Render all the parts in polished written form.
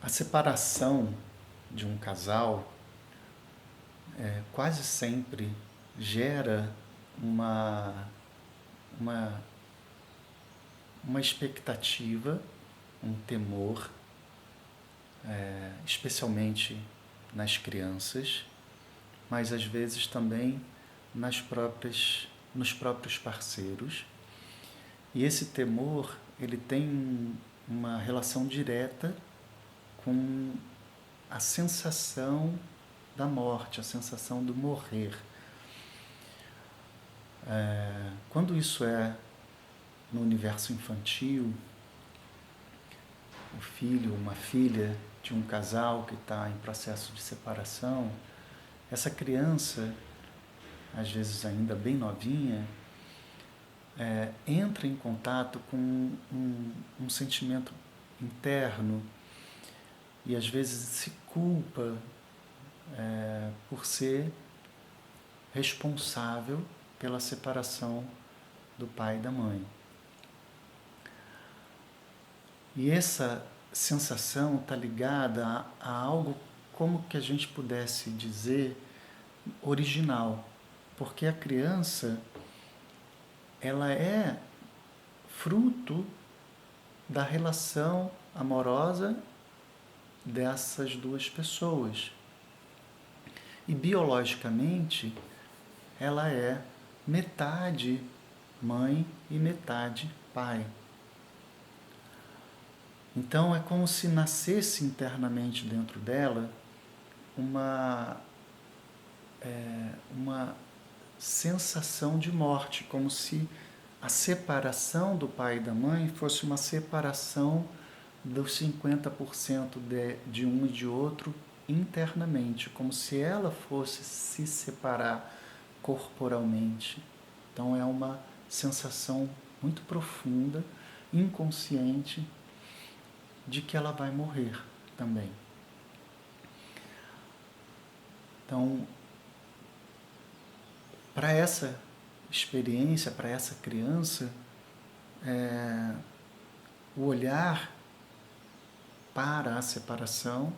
A separação de um casal quase sempre gera uma, uma, uma expectativa, um temor, especialmente nas crianças, mas às vezes também nos próprios parceiros. E esse temor, ele tem uma relação direta com a sensação da morte, a sensação do morrer. Quando isso é no universo infantil, o filho, uma filha de um casal que está em processo de separação, essa criança, às vezes ainda bem novinha, entra em contato com um sentimento interno e às vezes se culpa por ser responsável pela separação do pai e da mãe. E essa sensação está ligada a algo, como que a gente pudesse dizer, original. Porque a criança, ela é fruto da relação amorosa dessas duas pessoas. E biologicamente, ela é metade mãe e metade pai. Então é como se nascesse internamente dentro dela uma sensação de morte, como se a separação do pai e da mãe fosse uma separação dos 50% de um e de outro internamente, como se ela fosse se separar corporalmente. Então é uma sensação muito profunda, inconsciente, de que ela vai morrer também. Então, para essa experiência, para essa criança, o olhar para a separação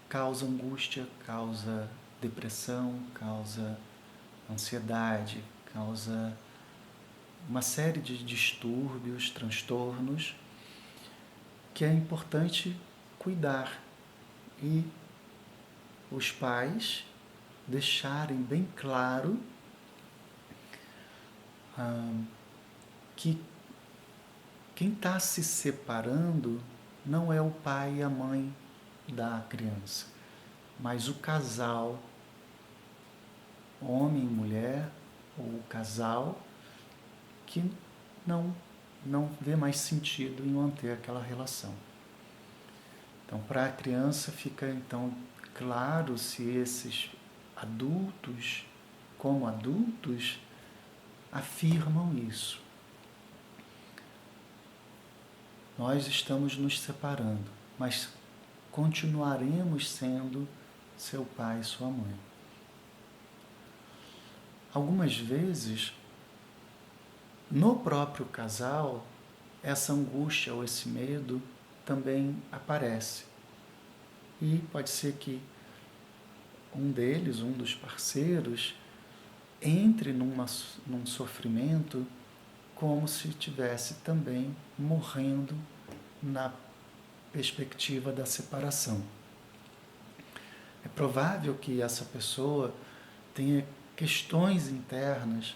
causa angústia, causa depressão, causa ansiedade, causa uma série de distúrbios, transtornos, que é importante cuidar. E os pais deixarem bem claro que quem está se separando não é o pai e a mãe da criança, mas o casal, homem e mulher, ou o casal que não vê mais sentido em manter aquela relação. Então, para a criança fica então claro se esses adultos, como adultos, afirmam isso. Nós estamos nos separando, mas continuaremos sendo seu pai e sua mãe. Algumas vezes, no próprio casal, essa angústia ou esse medo também aparece. E pode ser que um dos parceiros, entre num sofrimento como se estivesse também morrendo na perspectiva da separação. É provável que essa pessoa tenha questões internas,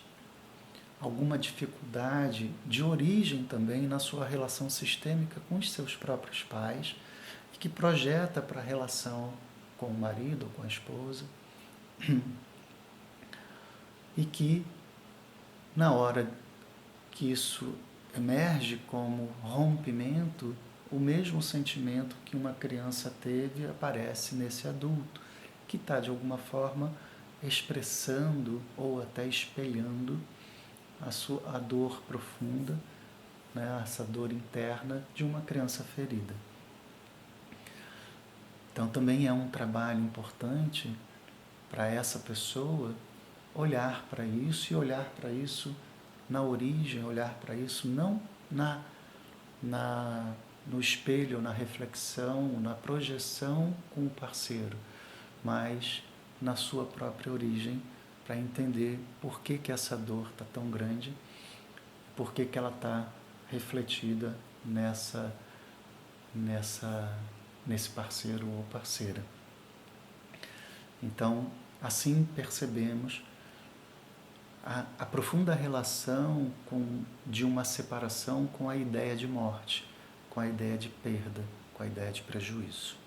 alguma dificuldade de origem também na sua relação sistêmica com os seus próprios pais, e que projeta para a relação com o marido ou com a esposa, e que, na hora que isso emerge como rompimento, o mesmo sentimento que uma criança teve aparece nesse adulto, que está, de alguma forma, expressando ou até espelhando a dor profunda, né, essa dor interna de uma criança ferida. Então também é um trabalho importante para essa pessoa olhar para isso e olhar para isso na origem, olhar para isso não na no espelho, na reflexão, na projeção com o parceiro, mas na sua própria origem, para entender por que essa dor está tão grande, por que ela está refletida nesse parceiro ou parceira. Então, assim percebemos a profunda relação de uma separação com a ideia de morte, com a ideia de perda, com a ideia de prejuízo.